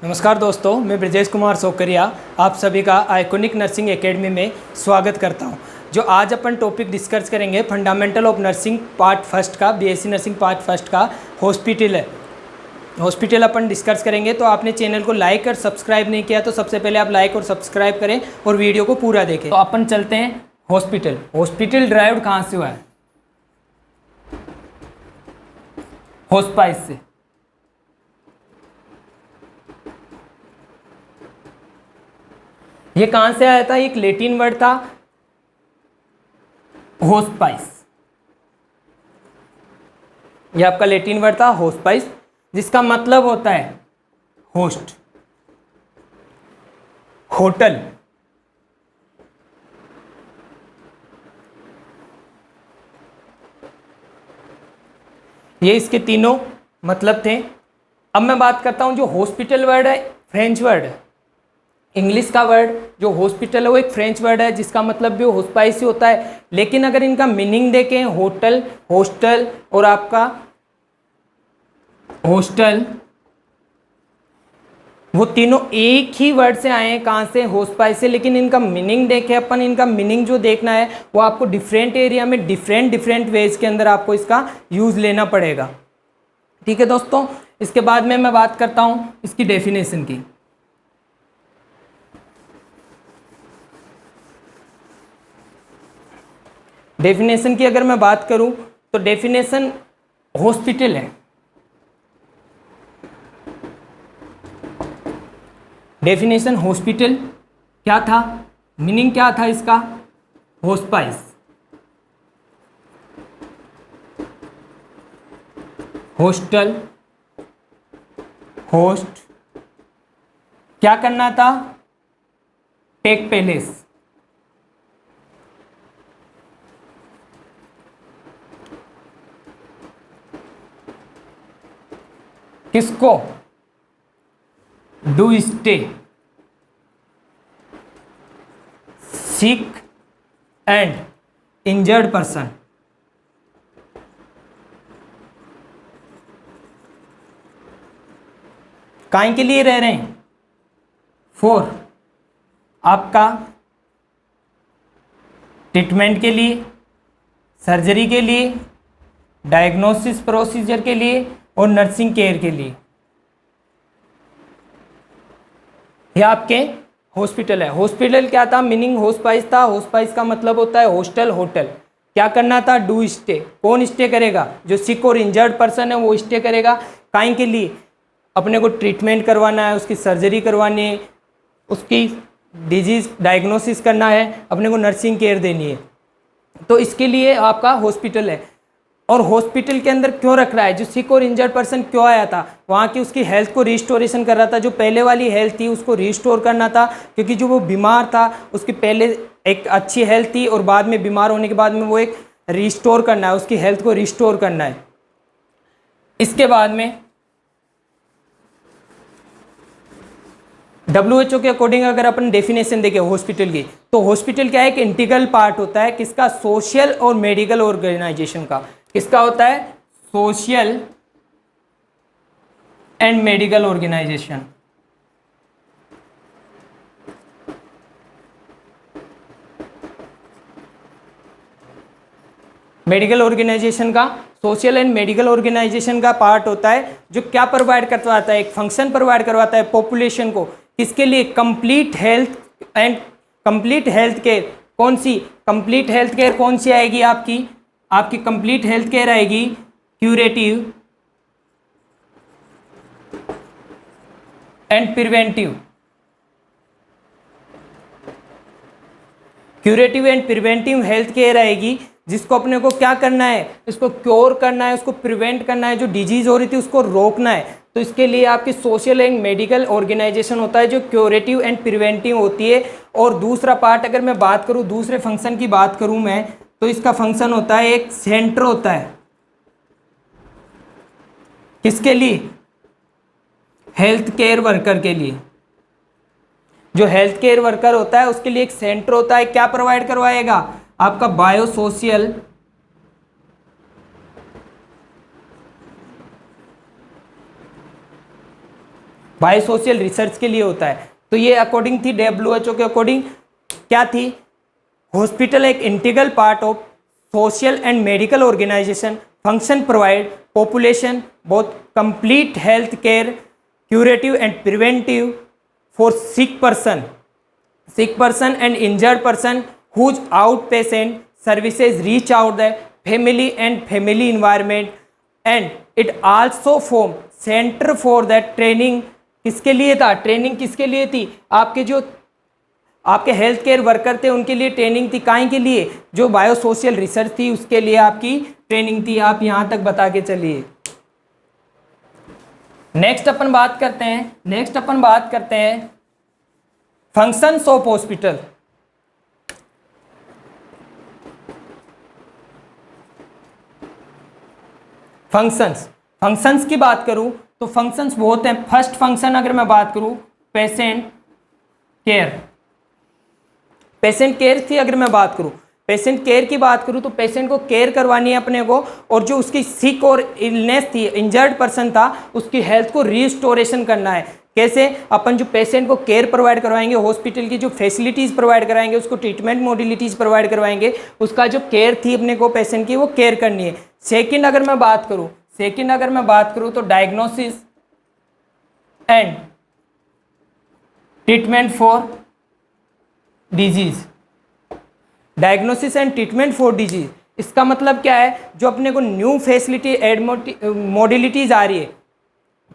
नमस्कार दोस्तों, मैं ब्रजेश कुमार सोकरिया आप सभी का आइकॉनिक नर्सिंग एकेडमी में स्वागत करता हूं। जो आज अपन टॉपिक डिस्कस करेंगे fundamental of nursing part first का, बीएससी नर्सिंग पार्ट फर्स्ट का हॉस्पिटल है। हॉस्पिटल अपन डिस्कस करेंगे। तो आपने चैनल को लाइक और सब्सक्राइब नहीं किया तो सबसे पहले आप लाइक और सब्सक्राइब करें और वीडियो को पूरा देखें। तो अपन चलते हैं हॉस्पिटल। हॉस्पिटल ड्राइव्ड कहाँ से हुआ है? हॉस्पाइस से। ये कहां से आया था? एक लैटिन वर्ड था होस्पाइस। ये आपका लैटिन वर्ड था होस्पाइस, जिसका मतलब होता है होस्ट, होटल। ये इसके तीनों मतलब थे। अब मैं बात करता हूं, जो हॉस्पिटल वर्ड है फ्रेंच वर्ड है। इंग्लिश का वर्ड जो हॉस्पिटल है वो एक फ्रेंच वर्ड है, जिसका मतलब भी हॉस्पाइस ही होता है। लेकिन अगर इनका मीनिंग देखें, होटल, हॉस्टल और आपका हॉस्टल, वो तीनों एक ही वर्ड से आए हैं। कहाँ से? हॉस्पाइस से। लेकिन इनका मीनिंग देखें अपन, इनका मीनिंग जो देखना है वो आपको डिफरेंट एरिया में डिफरेंट वेज के अंदर आपको इसका यूज लेना पड़ेगा। ठीक है दोस्तों। इसके बाद में मैं बात करता हूं इसकी डेफिनेशन की। डेफिनेशन की अगर मैं बात करूं तो डेफिनेशन हॉस्पिटल है। डेफिनेशन हॉस्पिटल क्या था? मीनिंग क्या था इसका? हॉस्पाइस। हॉस्टल, होस्ट, क्या करना था? Take palace. किसको? Do stay, sick and injured person. काहे के लिए रह रहे हैं? फॉर आपका ट्रीटमेंट के लिए, सर्जरी के लिए, डायग्नोसिस प्रोसीजर के लिए और नर्सिंग केयर के लिए। यह आपके हॉस्पिटल है। हॉस्पिटल क्या था? मीनिंग हॉस्पाइस था। हॉस्पाइस का मतलब होता है हॉस्टल, होटल। क्या करना था? Do stay. कौन स्टे करेगा? जो सिक और इंजर्ड पर्सन है वो स्टे करेगा। काहे के लिए? अपने को ट्रीटमेंट करवाना है, उसकी सर्जरी करवानी है, उसकी डिजीज डायग्नोसिस करना है, अपने को नर्सिंग केयर देनी है। तो इसके लिए आपका हॉस्पिटल है। और हॉस्पिटल के अंदर क्यों रख रहा है? जो सिक और इंजर्ड पर्सन क्यों आया था? वहाँ की उसकी हेल्थ को रिस्टोरेशन कर रहा था। जो पहले वाली हेल्थ थी उसको रिस्टोर करना था, क्योंकि जो वो बीमार था उसकी पहले एक अच्छी हेल्थ थी और बाद में बीमार होने के बाद में वो एक रिस्टोर करना है, उसकी हेल्थ को रिस्टोर करना है। इसके बाद में WHO के अकॉर्डिंग अगर अपन डेफिनेशन देखें हॉस्पिटल की, तो हॉस्पिटल क्या है? एक इंटीग्रल पार्ट होता है। किसका? सोशल और मेडिकल ऑर्गेनाइजेशन का। किसका होता है? Social and medical organisation. Medical organisation का, सोशल एंड मेडिकल ऑर्गेनाइजेशन का पार्ट होता है, जो क्या प्रोवाइड करवाता है? एक फंक्शन प्रोवाइड करवाता है पॉपुलेशन को। किसके लिए? Complete health and complete health care. कौन सी कंप्लीट हेल्थ केयर? कौन सी आएगी आपकी? आपकी कंप्लीट हेल्थ केयर आएगी curative and preventive. Curative and preventive health care आएगी, जिसको अपने को क्या करना है? इसको क्योर करना है, उसको प्रिवेंट करना है, जो डिजीज हो रही थी उसको रोकना है। तो इसके लिए आपकी सोशल एंड मेडिकल ऑर्गेनाइजेशन होता है, जो क्यूरेटिव एंड प्रिवेंटिव होती है। और दूसरा पार्ट अगर मैं बात करूं, दूसरे फंक्शन की बात करूं मैं, तो इसका फंक्शन होता है एक सेंटर होता है। किसके लिए? हेल्थ केयर वर्कर के लिए। जो हेल्थ केयर वर्कर होता है उसके लिए एक सेंटर होता है। क्या प्रोवाइड करवाएगा? आपका बायो सोशल बायोसोशियल रिसर्च के लिए होता है। तो ये अकॉर्डिंग थी WHO के अकॉर्डिंग क्या थी, हॉस्पिटल एक integral part of social and medical organisation, function provide population both complete health care curative and preventive for sick person and injured person whose outpatient services reach out the family and family environment, and it also form center for that training। किसके लिए था training, किसके लिए थी, आपके जो आपके health care worker थे उनके लिए ट्रेनिंग थी। काहे के लिए, जो बायोसोशियल रिसर्च थी उसके लिए आपकी ट्रेनिंग थी। आप यहां तक बता के चलिए। नेक्स्ट अपन बात करते हैं फंक्शंस ऑफ हॉस्पिटल। फंक्शंस की बात करूं तो फंक्शंस बहुत हैं। फर्स्ट फंक्शन अगर मैं बात करूं पेशेंट केयर की अगर मैं बात करूं, पेशेंट केयर की बात करूं तो पेशेंट को केयर करवानी है अपने को, और जो उसकी सिक और इलनेस थी, इंजर्ड पर्सन था, उसकी हेल्थ को रिस्टोरेशन करना है। कैसे, अपन जो पेशेंट को केयर प्रोवाइड करवाएंगे, हॉस्पिटल की जो फैसिलिटीज़ प्रोवाइड कराएंगे, उसको ट्रीटमेंट मोडिलिटीज़ प्रोवाइड करवाएंगे, उसका जो केयर थी अपने को पेशेंट की वो केयर करनी है। सेकंड अगर मैं बात करूं तो diagnosis and treatment for disease. इसका मतलब क्या है, जो अपने को न्यू फैसिलिटी मोडिलिटीज आ रही है,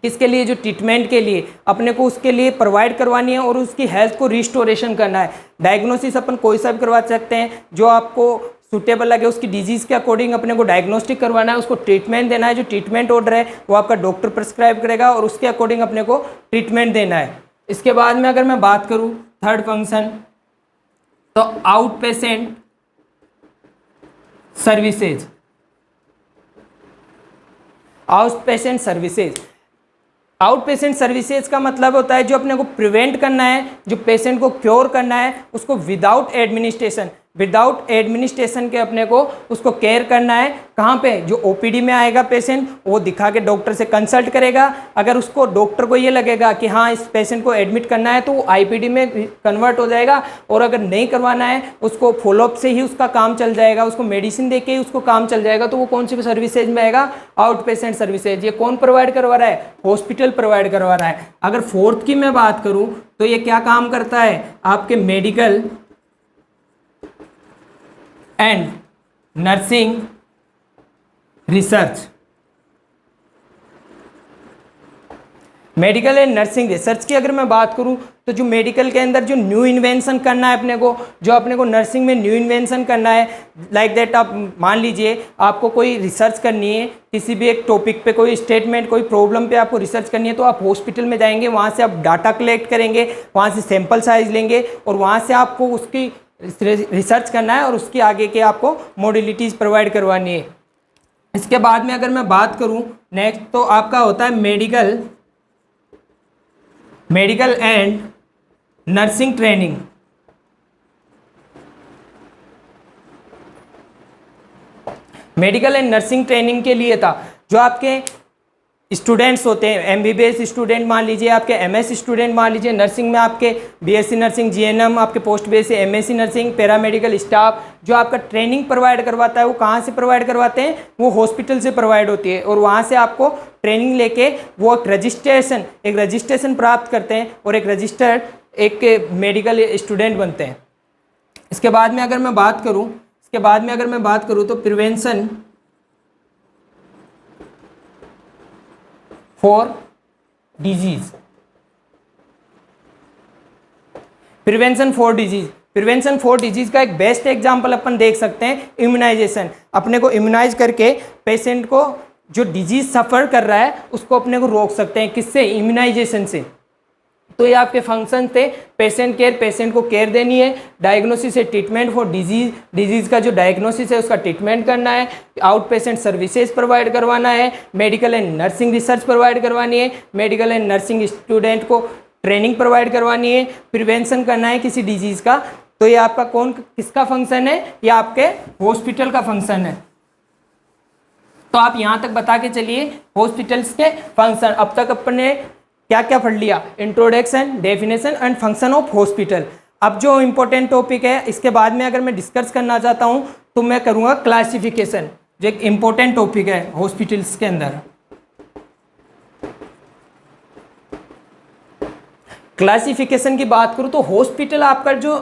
किसके लिए, जो ट्रीटमेंट के लिए अपने को उसके लिए प्रोवाइड करवानी है और उसकी हेल्थ को रिस्टोरेशन करना है। डायग्नोसिस अपन कोई सा भी करवा सकते हैं, जो आपको सुटेबल लगे उसकी डिजीज़ के अकॉर्डिंग अपने को डायग्नोस्टिक करवाना है, उसको ट्रीटमेंट देना है। जो ट्रीटमेंट ऑर्डर है वो आपका डॉक्टर प्रिस्क्राइब करेगा और उसके अकॉर्डिंग अपने को ट्रीटमेंट देना है। इसके बाद में अगर मैं बात करूँ थर्ड फंक्शन, तो आउट पेशेंट सर्विसेज का मतलब होता है जो अपने को प्रिवेंट करना है, जो पेशेंट को क्योर करना है, उसको विदाउट एडमिनिस्ट्रेशन के अपने को उसको केयर करना है। कहाँ पे, जो ओपीडी में आएगा पेशेंट, वो दिखा के डॉक्टर से कंसल्ट करेगा। अगर उसको डॉक्टर को ये लगेगा कि हाँ इस पेशेंट को एडमिट करना है, तो वो आईपीडी में कन्वर्ट हो जाएगा, और अगर नहीं करवाना है उसको फॉलोअप से ही उसका काम चल जाएगा, उसको मेडिसिन दे के ही उसको काम चल जाएगा। तो वो कौन सी सर्विसेज में आएगा, आउट पेशेंट सर्विसेज। ये कौन प्रोवाइड करवा रहा है, हॉस्पिटल प्रोवाइड करवा रहा है। अगर फोर्थ की मैं बात करूँ तो ये क्या काम करता है, आपके medical and nursing research. Medical and nursing research की अगर मैं बात करूं तो जो मेडिकल के अंदर जो न्यू इन्वेंशन करना है अपने को, जो अपने को नर्सिंग में न्यू इन्वेंशन करना है, लाइक दैट आप मान लीजिए आपको कोई रिसर्च करनी है किसी भी एक टॉपिक पे, कोई स्टेटमेंट, कोई प्रॉब्लम पे आपको रिसर्च करनी है, तो आप हॉस्पिटल में जाएंगे, वहाँ से आप डाटा कलेक्ट करेंगे, वहाँ से सैंपल साइज लेंगे और वहाँ से आपको उसकी रिसर्च करना है और उसकी आगे के आपको मॉडलिटीज़ प्रोवाइड करवानी है। इसके बाद में अगर मैं बात करूं नेक्स्ट, तो आपका होता है medical and nursing training. Medical and nursing training के लिए था जो आपके स्टूडेंट्स होते हैं, एमबीबीएस स्टूडेंट मान लीजिए, आपके एमएस स्टूडेंट मान लीजिए, नर्सिंग में आपके बीएससी नर्सिंग, जीएनएम, आपके post BSc, MSc nursing, paramedical staff, जो आपका ट्रेनिंग प्रोवाइड करवाता है वो कहाँ से प्रोवाइड करवाते हैं, वो हॉस्पिटल से प्रोवाइड होती है, और वहाँ से आपको ट्रेनिंग लेके वो एक रजिस्ट्रेशन प्राप्त करते हैं और एक रजिस्टर्ड एक मेडिकल स्टूडेंट बनते हैं। इसके बाद में अगर मैं बात करूँ तो prevention for disease. Prevention for disease का एक बेस्ट एग्जांपल अपन देख सकते हैं इम्यूनाइजेशन। अपने को इम्यूनाइज करके पेशेंट को जो डिजीज सफर कर रहा है उसको अपने को रोक सकते हैं, किससे, इम्यूनाइजेशन से। तो ये आपके फंक्शन थे, पेशेंट केयर, पेशेंट को केयर देनी है, डायग्नोसिस है, ट्रीटमेंट फॉर डिजीज का जो डायग्नोसिस है उसका ट्रीटमेंट करना है, आउट पेशेंट सर्विसेज प्रोवाइड करवाना है, medical and nursing research provide करवानी है, मेडिकल एंड नर्सिंग स्टूडेंट को ट्रेनिंग प्रोवाइड करवानी है, प्रिवेंशन करना है किसी डिजीज का। तो ये आपका किसका फंक्शन है, ये आपके हॉस्पिटल का फंक्शन है। तो आप यहां तक बता के चलिए हॉस्पिटल्स के फंक्शन। अब तक अपने क्या क्या पढ़ लिया, introduction, definition and function of hospital. अब जो इम्पोर्टेंट टॉपिक है इसके बाद में अगर मैं डिस्कस करना चाहता हूँ तो मैं करूँगा क्लासिफिकेशन, जो एक इम्पोर्टेंट टॉपिक है हॉस्पिटल्स के अंदर। क्लासिफिकेशन की बात करूँ तो हॉस्पिटल आपका जो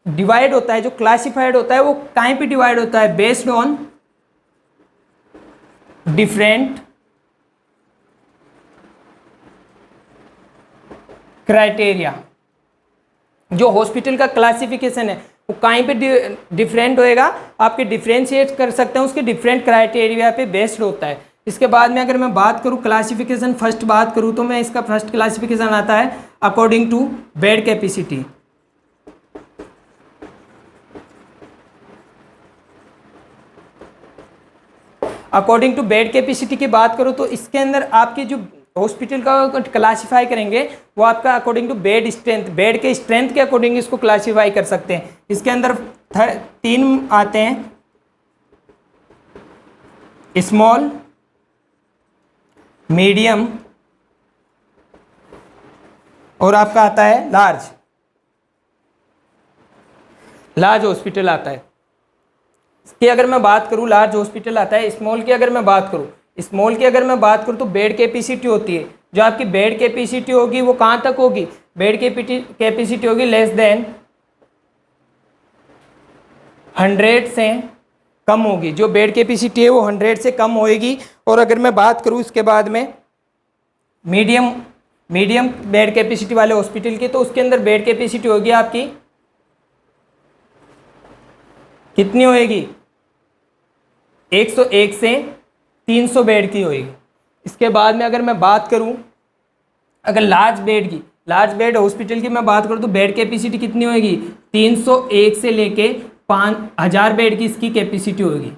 डिवाइड होता है, जो क्लासिफाइड होता है, वो कहीं पे डिवाइड होता है, बेस्ड ऑन डिफरेंट क्राइटेरिया। जो हॉस्पिटल का क्लासिफिकेशन है वो कहीं पे डिफरेंट होएगा, आपके डिफरेंशिएट कर सकते हैं उसके डिफरेंट क्राइटेरिया पे बेस्ड होता है। इसके बाद में अगर मैं बात करूं क्लासिफिकेशन, फर्स्ट बात करूं तो मैं इसका फर्स्ट क्लासिफिकेशन आता है according to bed capacity. According to bed capacity की बात करो तो इसके अंदर आपकी जो हॉस्पिटल का क्लासिफाई करेंगे वो आपका according to bed strength, bed के स्ट्रेंथ के अकॉर्डिंग इसको क्लासिफाई कर सकते हैं। इसके अंदर 3 आते हैं, स्मॉल, मीडियम और आपका आता है लार्ज। लार्ज हॉस्पिटल आता है। इसकी अगर मैं बात करूं, लार्ज हॉस्पिटल आता है। स्मॉल की अगर मैं बात करूं, स्मॉल की अगर मैं बात करूं तो बेड कैपेसिटी होती है, जो आपकी बेड कैपेसिटी होगी वो कहां तक होगी, बेड कैपेसिटी होगी लेस देन 100 से कम होगी। जो बेड कैपेसिटी है वो 100 से कम होएगी। और अगर मैं बात करूं इसके बाद में मीडियम बेड कैपेसिटी वाले हॉस्पिटल की, तो उसके अंदर बेड कैपेसिटी होगी आपकी कितनी होएगी, 101 से 300 बेड की होएगी। इसके बाद में अगर मैं बात करूं अगर लार्ज बेड हॉस्पिटल की मैं बात करूं तो बेड कैपेसिटी कितनी होएगी, 301 से लेके 5000 बेड की इसकी कैपेसिटी होगी।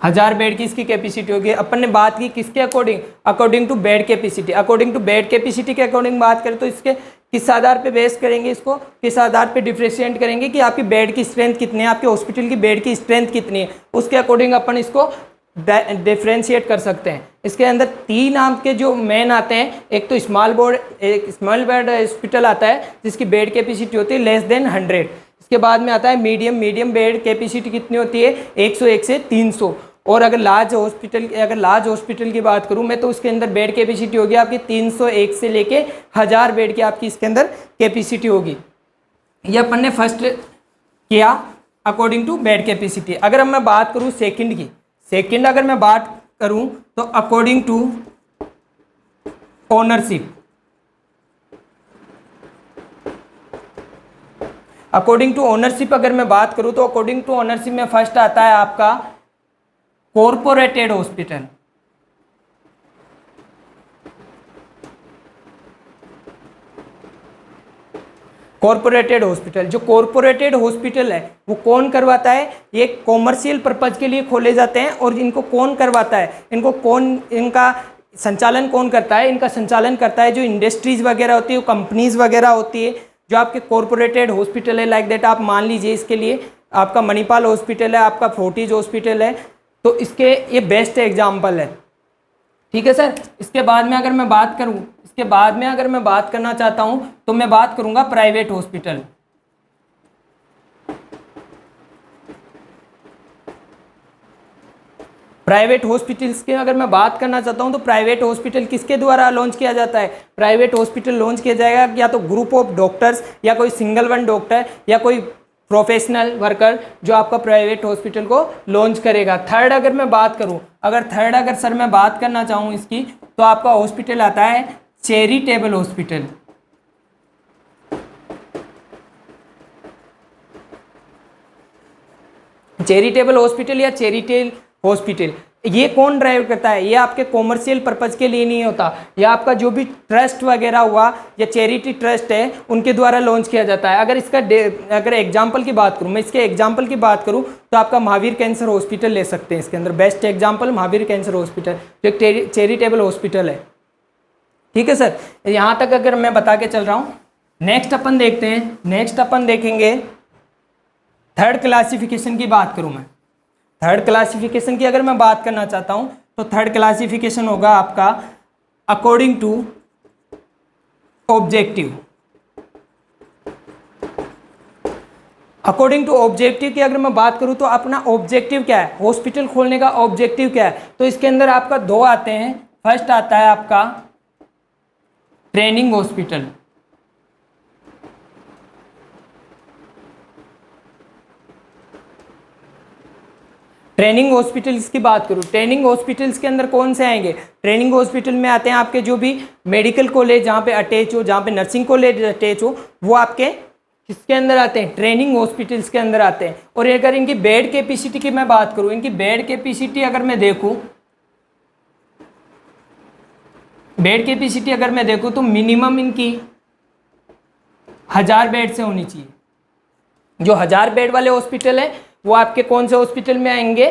1000 बेड की इसकी कैपेसिटी होगी। अपन ने बात की किसके according to bed capacity. According to bed capacity के अकॉर्डिंग बात करें तो इसके किस आधार पे बेस करेंगे, इसको किस आधार पे डिफरेंशिएट करेंगे कि आपकी बेड की स्ट्रेंथ कितनी है, आपके हॉस्पिटल की बेड की स्ट्रेंथ कितनी है, उसके अकॉर्डिंग अपन इसको डिफरेंशिएट कर सकते हैं। इसके अंदर 3 आपके जो मेन आते हैं, एक तो स्मॉल बेड हॉस्पिटल आता है जिसकी बेड कैपेसिटी होती है लेस देन 100। इसके बाद में आता है मीडियम बेड कैपेसिटी कितनी होती है, 101 से 300। और अगर लार्ज हॉस्पिटल की बात करूं मैं तो उसके अंदर बेड कैपेसिटी होगी आपकी 301 से लेके 1000 बेड की आपकी इसके अंदर कैपेसिटी होगी। ये अपन ने फर्स्ट किया अकॉर्डिंग टू बेड कैपेसिटी। अगर मैं बात करूं सेकंड अगर मैं बात करूं तो according to ownership. According to ownership अगर मैं बात करूं तो अकॉर्डिंग टू ओनरशिप में फर्स्ट आता है आपका कॉर्पोरेटेड हॉस्पिटल। कॉर्पोरेटेड हॉस्पिटल, जो कॉर्पोरेटेड हॉस्पिटल है वो कौन करवाता है, ये कॉमर्शियल पर्पज के लिए खोले जाते हैं। और इनको कौन करवाता है, इनका संचालन कौन करता है, इनका संचालन करता है जो इंडस्ट्रीज वगैरह होती है, कंपनीज वगैरह होती है। जो आपके कॉर्पोरेटेड हॉस्पिटल है लाइक दैट, आप मान लीजिए इसके लिए आपका मणिपाल हॉस्पिटल है, आपका फोर्टिज हॉस्पिटल है, तो इसके ये बेस्ट एग्जाम्पल है। ठीक है सर। इसके बाद में अगर मैं बात करना चाहता हूं तो मैं बात करूंगा प्राइवेट हॉस्पिटल। प्राइवेट हॉस्पिटल्स की अगर मैं बात करना चाहता हूं तो प्राइवेट हॉस्पिटल किसके द्वारा लॉन्च किया जाता है, प्राइवेट हॉस्पिटल लॉन्च किया जाएगा या तो ग्रुप ऑफ डॉक्टर्स या कोई सिंगल वन डॉक्टर या कोई प्रोफेशनल वर्कर जो आपका प्राइवेट हॉस्पिटल को लॉन्च करेगा। थर्ड अगर मैं बात करूं, अगर सर मैं बात करना चाहूँ इसकी, तो आपका हॉस्पिटल आता है चैरिटेबल हॉस्पिटल। चैरिटेबल हॉस्पिटल या चैरिटेबल हॉस्पिटल ये कौन ड्राइव करता है, ये आपके कॉमर्शियल पर्पज के लिए नहीं होता, ये आपका जो भी ट्रस्ट वगैरह हुआ या चैरिटी ट्रस्ट है उनके द्वारा लॉन्च किया जाता है। अगर एग्जांपल की बात करूं, मैं इसके एग्जांपल की बात करूं तो आपका महावीर कैंसर हॉस्पिटल ले सकते हैं। इसके अंदर best example Mahavir cancer hospital जो एक चैरिटेबल हॉस्पिटल है। ठीक है सर, यहाँ तक अगर मैं बता के चल रहा हूँ। नेक्स्ट अपन देखेंगे थर्ड क्लासिफिकेशन की बात करूँ मैं। थर्ड क्लासिफिकेशन की अगर मैं बात करना चाहता हूँ तो थर्ड क्लासिफिकेशन होगा आपका according to objective. According to objective की अगर मैं बात करूं तो अपना ऑब्जेक्टिव क्या है, हॉस्पिटल खोलने का ऑब्जेक्टिव क्या है, तो इसके अंदर आपका दो आते हैं। फर्स्ट आता है आपका ट्रेनिंग हॉस्पिटल। ट्रेनिंग हॉस्पिटल्स की बात करूं, ट्रेनिंग हॉस्पिटल्स के अंदर कौन से आएंगे, ट्रेनिंग हॉस्पिटल में आते हैं आपके जो भी मेडिकल कॉलेज जहां पे अटैच हो, जहां पे नर्सिंग कॉलेज अटैच हो, वो आपके किसके अंदर आते हैं, ट्रेनिंग हॉस्पिटल्स के अंदर आते हैं। और अगर इनकी बेड कैपेसिटी की मैं बात करूं, इनकी बेड कैपेसिटी अगर मैं देखूं, बेड कैपेसिटी अगर मैं देखूं तो मिनिमम इनकी 1000 बेड से होनी चाहिए। जो 1000 बेड वाले हॉस्पिटल है वो आपके कौन से हॉस्पिटल में आएंगे,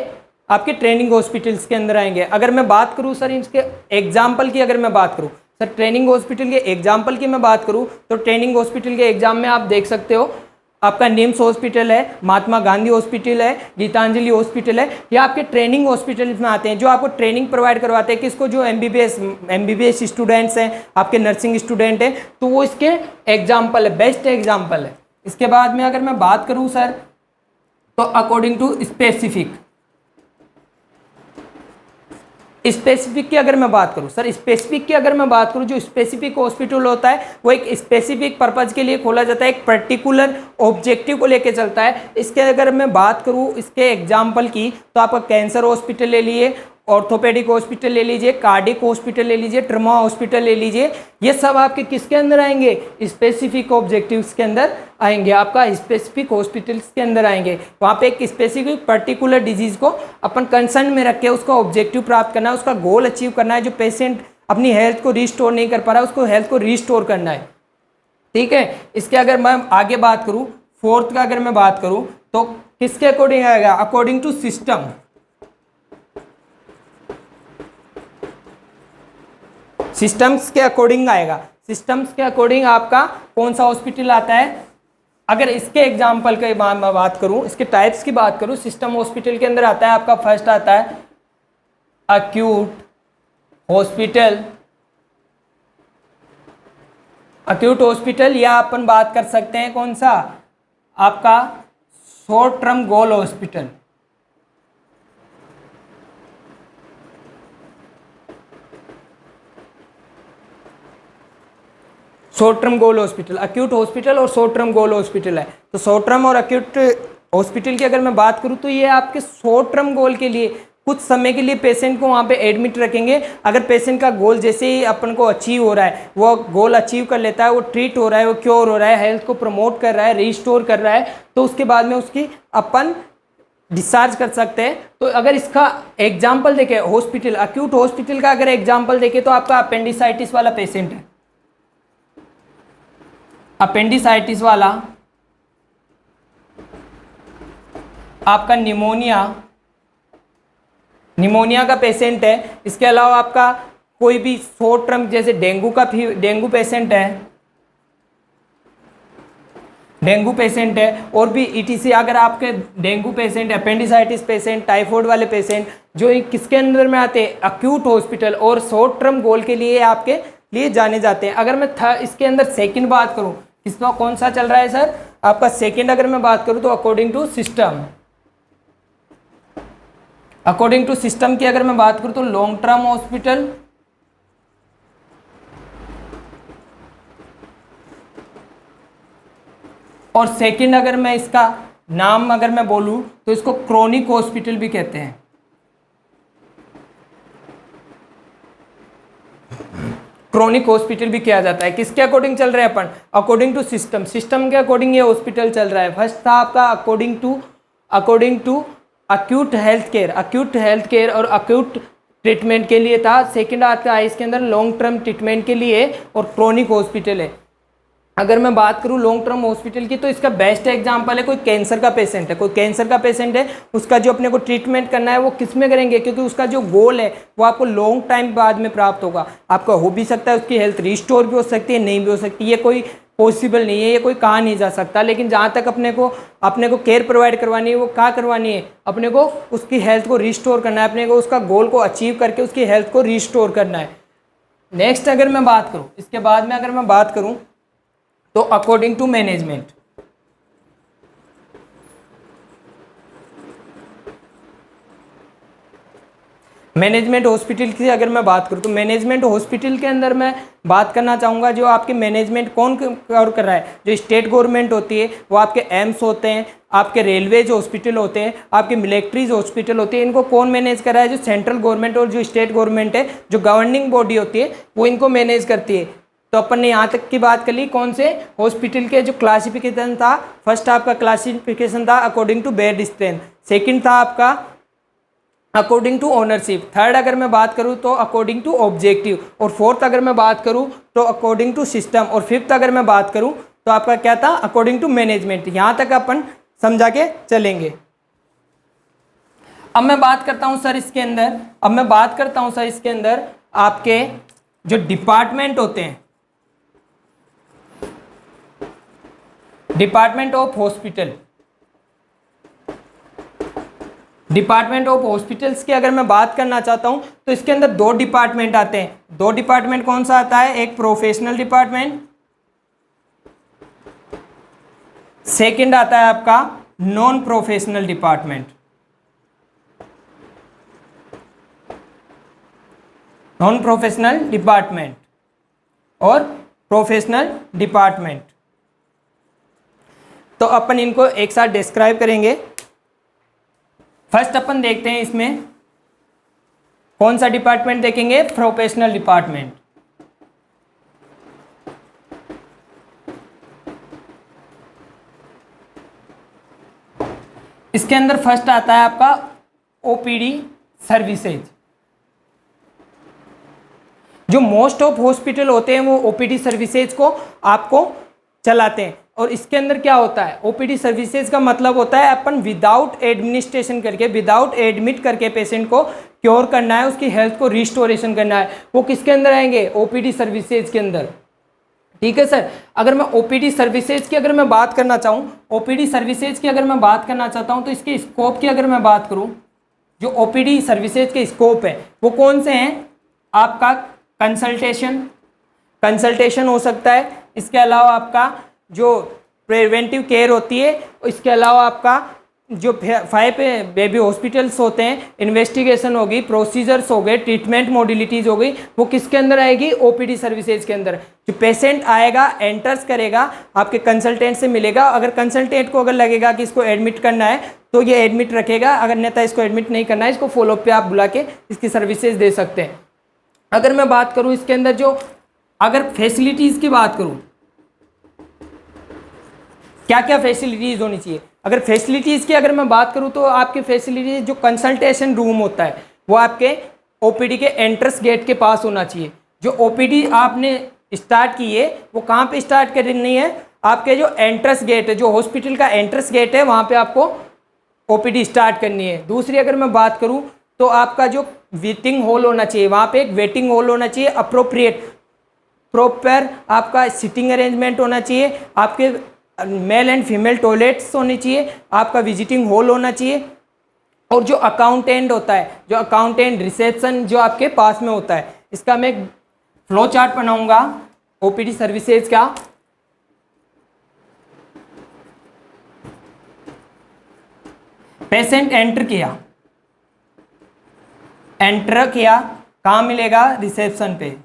आपके ट्रेनिंग हॉस्पिटल्स के अंदर आएंगे। अगर मैं बात करूं सर इसके एग्जाम्पल की, अगर मैं बात करूं सर ट्रेनिंग हॉस्पिटल के एग्जाम्पल की मैं बात करूं तो ट्रेनिंग हॉस्पिटल के एग्जाम में आप देख सकते हो आपका निम्स हॉस्पिटल है, महात्मा गांधी हॉस्पिटल है, गीतांजलि हॉस्पिटल है, ये आपके ट्रेनिंग हॉस्पिटल में आते हैं जो आपको ट्रेनिंग प्रोवाइड करवाते हैं किसको, जो एमबीबीएस स्टूडेंट्स हैं, आपके नर्सिंग स्टूडेंट हैं, तो वो इसके एग्जाम्पल है, बेस्ट एग्जाम्पल है। इसके बाद में अगर मैं बात करूं सर तो अकॉर्डिंग टू स्पेसिफिक, स्पेसिफिक की अगर मैं बात करूं सर, स्पेसिफिक की अगर मैं बात करूं, जो स्पेसिफिक हॉस्पिटल होता है वो एक स्पेसिफिक पर्पज के लिए खोला जाता है, एक पर्टिकुलर ऑब्जेक्टिव को लेके चलता है। इसके अगर मैं बात करूं इसके एग्जाम्पल की तो आपका कैंसर हॉस्पिटल ले लिए, ऑर्थोपेडिक हॉस्पिटल ले लीजिए, कार्डिक हॉस्पिटल ले लीजिए, ट्रमा हॉस्पिटल ले लीजिए, ये सब आपके किसके अंदर आएंगे, स्पेसिफिक ऑब्जेक्टिव्स के अंदर आएंगे, आपका स्पेसिफिक हॉस्पिटल्स के अंदर आएंगे। वहाँ पे एक स्पेसिफिक पर्टिकुलर डिजीज को अपन कंसर्न में रख के उसका ऑब्जेक्टिव प्राप्त करना है, उसका गोल अचीव करना है। जो पेशेंट अपनी हेल्थ को रिस्टोर नहीं कर पा रहा उसको हेल्थ को रिस्टोर करना है, ठीक है। इसके अगर मैं आगे बात करूँ, फोर्थ का अगर मैं बात करूँ तो किसके अकॉर्डिंग आएगा, अकॉर्डिंग टू सिस्टम। सिस्टम्स के अकॉर्डिंग आएगा, सिस्टम्स के अकॉर्डिंग आपका कौन सा हॉस्पिटल आता है। अगर इसके एग्जाम्पल के मैं बात करूं, इसके टाइप्स की बात करूं, सिस्टम हॉस्पिटल के अंदर आता है आपका फर्स्ट आता है अक्यूट हॉस्पिटल। अक्यूट हॉस्पिटल या अपन बात कर सकते हैं कौन सा, आपका short term goal hospital. Short term goal hospital, acute hospital और शॉर्ट टर्म गोल हॉस्पिटल है। तो शॉर्ट टर्म और अक्यूट हॉस्पिटल की अगर मैं बात करूं तो ये आपके शॉर्ट टर्म गोल के लिए कुछ समय के लिए पेशेंट को वहाँ पे एडमिट रखेंगे। अगर पेशेंट का गोल जैसे ही अपन को अचीव हो रहा है, वो गोल अचीव कर लेता है, वो ट्रीट हो रहा है, वो क्योर हो रहा है, हेल्थ को प्रमोट कर रहा है, रिस्टोर कर रहा है, तो उसके बाद में उसकी अपन डिस्चार्ज कर सकते हैं। तो अगर इसका एग्जाम्पल देखें हॉस्पिटल, अक्यूट हॉस्पिटल का अगर एग्जाम्पल देखें तो आपका अपेंडिसाइटिस वाला पेशेंट है, अपेंडिसाइटिस वाला, आपका निमोनिया का पेशेंट है। इसके अलावा आपका कोई भी शॉर्ट टर्म जैसे डेंगू पेशेंट है, और भी ईटीसी। अगर आपके dengue patient, appendicitis patient, typhoid वाले पेशेंट जो किसके अंदर में आते हैं, अक्यूट हॉस्पिटल, और शॉर्ट टर्म गोल के लिए आपके लिए जाने जाते हैं। अगर मैं इसके अंदर सेकंड बात करूं, इसमें कौन सा चल रहा है सर, आपका सेकंड अगर मैं बात करूं तो according to system. According to system की अगर मैं बात करूं तो लॉन्ग टर्म हॉस्पिटल, और सेकंड अगर मैं इसका नाम अगर मैं बोलूं तो इसको क्रोनिक हॉस्पिटल भी कहते हैं। क्रोनिक हॉस्पिटल भी किया जाता है। किसके अकॉर्डिंग चल रहे हैं अपन, अकॉर्डिंग टू सिस्टम। सिस्टम के अकॉर्डिंग ये हॉस्पिटल चल रहा है। फर्स्ट था आपका according to acute health care और अक्यूट ट्रीटमेंट के लिए था। सेकंड आता है इसके अंदर लॉन्ग टर्म ट्रीटमेंट के लिए, और क्रोनिक हॉस्पिटल है। अगर मैं बात करूं लॉन्ग टर्म हॉस्पिटल की तो इसका बेस्ट एग्जांपल है, कोई कैंसर का पेशेंट है, उसका जो अपने को ट्रीटमेंट करना है वो किस में करेंगे, क्योंकि उसका जो गोल है वो आपको लॉन्ग टाइम बाद में प्राप्त होगा। आपका हो भी सकता है, उसकी हेल्थ रिस्टोर भी हो सकती है, नहीं भी हो सकती, ये कोई पॉसिबल नहीं है, ये कोई कहा नहीं जा सकता। लेकिन जहाँ तक अपने को केयर प्रोवाइड करवानी है वो क्या करवानी है, अपने को उसकी हेल्थ को रिस्टोर करना है, अपने को उसका गोल को अचीव करके उसकी हेल्थ को रिस्टोर करना है। नेक्स्ट अगर मैं बात करूं, इसके बाद में अगर मैं बात करूं तो according to management, management hospital की अगर मैं बात करूं तो मैनेजमेंट हॉस्पिटल के अंदर मैं बात करना चाहूँगा जो आपके मैनेजमेंट कौन कर रहा है। जो स्टेट गवर्नमेंट होती है वो आपके एम्स होते हैं, आपके रेलवेज हॉस्पिटल होते हैं, आपके मिलिट्रीज हॉस्पिटल होते हैं, इनको कौन मैनेज कर रहा है? जो सेंट्रल गवर्नमेंट और जो स्टेट गवर्नमेंट है, जो गवर्निंग बॉडी होती है वो इनको मैनेज करती है। तो अपन ने यहाँ तक की बात कर ली कौन से हॉस्पिटल के जो क्लासिफिकेशन था। फर्स्ट आपका क्लासिफिकेशन था according to bed strength, second था आपका अकॉर्डिंग टू ओनरशिप, थर्ड अगर मैं बात करूं तो अकॉर्डिंग टू ऑब्जेक्टिव, और फोर्थ अगर मैं बात करूं तो अकॉर्डिंग टू सिस्टम, और फिफ्थ अगर मैं बात करूं तो आपका क्या था? According to management. यहां तक अपन समझा के चलेंगे। अब मैं बात करता हूं सर इसके अंदर आपके जो डिपार्टमेंट होते हैं, department of hospital, department of hospitals की अगर मैं बात करना चाहता हूं तो इसके अंदर दो डिपार्टमेंट आते हैं। दो डिपार्टमेंट कौन सा आता है? एक प्रोफेशनल डिपार्टमेंट, सेकंड आता है आपका non professional department. Non professional department और प्रोफेशनल डिपार्टमेंट, तो अपन इनको एक साथ डिस्क्राइब करेंगे। फर्स्ट अपन देखते हैं इसमें कौन सा डिपार्टमेंट देखेंगे? Professional department. इसके अंदर फर्स्ट आता है आपका ओपीडी सर्विसेज। जो मोस्ट ऑफ हॉस्पिटल होते हैं वो ओपीडी सर्विसेज को आपको चलाते हैं। और इसके अंदर क्या होता है? ओपीडी सर्विसेज का मतलब होता है अपन विदाउट एडमिनिस्ट्रेशन करके, विदाउट एडमिट करके पेशेंट को क्योर करना है, उसकी हेल्थ को रिस्टोरेशन करना है, वो किसके अंदर आएंगे? ओपीडी सर्विसेज के अंदर। ठीक है सर। अगर मैं ओपीडी सर्विसेज की अगर मैं बात करना चाहूँ, ओपीडी सर्विसेज की अगर मैं बात करना चाहता हूँ तो इसके स्कोप की अगर मैं बात करूँ, जो ओपीडी सर्विसेज के स्कोप है वो कौन से हैं? आपका कंसल्टेशन हो सकता है, इसके अलावा आपका जो प्रिवेंटिव केयर होती है, इसके अलावा आपका जो 5 बेबी हॉस्पिटल्स होते हैं, इन्वेस्टिगेशन होगी, प्रोसीजर्स हो गए, ट्रीटमेंट मॉडलिटीज़ हो गई, वो किसके अंदर आएगी? ओपीडी सर्विसेज के अंदर। जो पेशेंट आएगा, एंटर्स करेगा, आपके कंसल्टेंट से मिलेगा, अगर कंसल्टेंट को अगर लगेगा कि इसको एडमिट करना है तो ये एडमिट रखेगा, अगर अन्यथा इसको एडमिट नहीं करना है, इसको फॉलोअप पे आप बुला के इसकी सर्विसेज दे सकते हैं। अगर मैं बात करूँ इसके अंदर जो अगर फैसिलिटीज़ की बात करूँ, क्या क्या फैसिलिटीज़ होनी चाहिए? अगर फैसिलिटीज़ की अगर मैं बात करूं तो आपकी फैसिलिटीज़ जो कंसल्टेशन रूम होता है वो आपके ओपीडी के एंट्रेंस गेट के पास होना चाहिए। जो ओपीडी आपने स्टार्ट की है वो कहाँ पे स्टार्ट करनी है? आपके जो एंट्रेंस गेट है, जो हॉस्पिटल का एंट्रेंस गेट है, वहाँ पे आपको ओपीडी स्टार्ट करनी है। दूसरी अगर मैं बात करूँ तो आपका जो वेटिंग हॉल होना चाहिए, वहाँ पे एक वेटिंग हॉल होना चाहिए, अप्रोप्रिएट प्रॉपर आपका सिटिंग अरेंजमेंट होना चाहिए, आपके मेल एंड फीमेल टॉयलेट्स होनी चाहिए, आपका विजिटिंग हॉल होना चाहिए, और जो अकाउंटेंट होता है, जो अकाउंटेंट रिसेप्शन जो आपके पास में होता है, इसका मैं एक फ्लो चार्ट बनाऊंगा ओपीडी सर्विसेज का। पेशेंट एंटर किया कहाँ मिलेगा? रिसेप्शन पे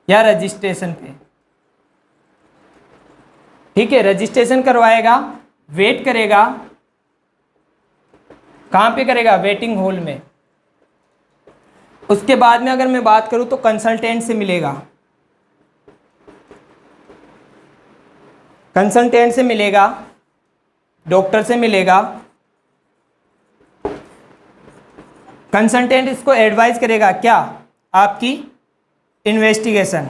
या रजिस्ट्रेशन पे। ठीक है, रजिस्ट्रेशन करवाएगा, वेट करेगा, कहाँ पे करेगा? वेटिंग हॉल में। उसके बाद में अगर मैं बात करूं तो कंसल्टेंट से मिलेगा, कंसल्टेंट से मिलेगा, डॉक्टर से मिलेगा। कंसल्टेंट इसको एडवाइस करेगा क्या? आपकी इन्वेस्टिगेशन,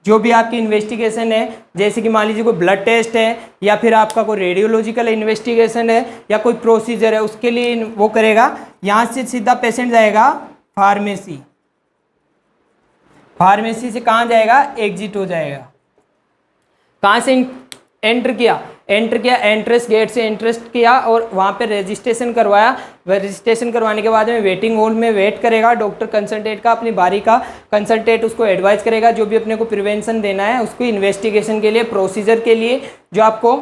जो भी आपकी इन्वेस्टिगेशन है, जैसे कि मान लीजिए कोई ब्लड टेस्ट है या फिर आपका कोई रेडियोलॉजिकल इन्वेस्टिगेशन है या कोई प्रोसीजर है, उसके लिए वो करेगा। यहाँ से सीधा पेशेंट जाएगा फार्मेसी, फार्मेसी से कहाँ जाएगा? एग्जिट हो जाएगा। कहाँ से एंटर किया? एंटर किया, एंट्रेंस गेट से एंट्रेस्ट किया और वहाँ पे रजिस्ट्रेशन करवाया। रजिस्ट्रेशन करवाने के बाद में वेटिंग हॉल में वेट करेगा डॉक्टर कंसल्टेंट का, अपनी बारी का। कंसल्टेंट उसको एडवाइस करेगा जो भी अपने को प्रिवेंशन देना है उसको, इन्वेस्टिगेशन के लिए, प्रोसीजर के लिए जो आपको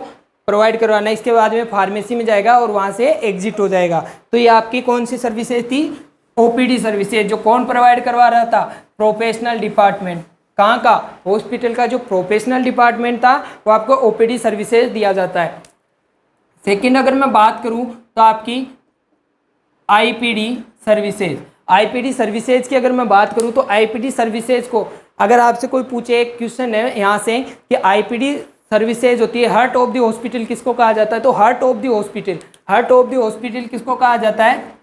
प्रोवाइड करवाना है। इसके बाद में फार्मेसी में जाएगा और वहाँ से एग्जिट हो जाएगा। तो ये आपकी कौन सी सर्विसेज थी? OPD services. जो कौन प्रोवाइड करवा रहा था? Professional department. कहाँ का? हॉस्पिटल का जो प्रोफेशनल डिपार्टमेंट था वो आपको ओपीडी सर्विसेज दिया जाता है। सेकंड अगर मैं बात करूँ तो आपकी आईपीडी सर्विसेज। आईपीडी सर्विसेज की अगर मैं बात करूँ तो आईपीडी सर्विसेज को अगर आपसे कोई पूछे, एक क्वेश्चन है यहाँ से कि आईपीडी सर्विसेज होती है हार्ट ऑफ द हॉस्पिटल किसको कहा जाता है? तो heart of the hospital, heart of the hospital किसको कहा जाता है?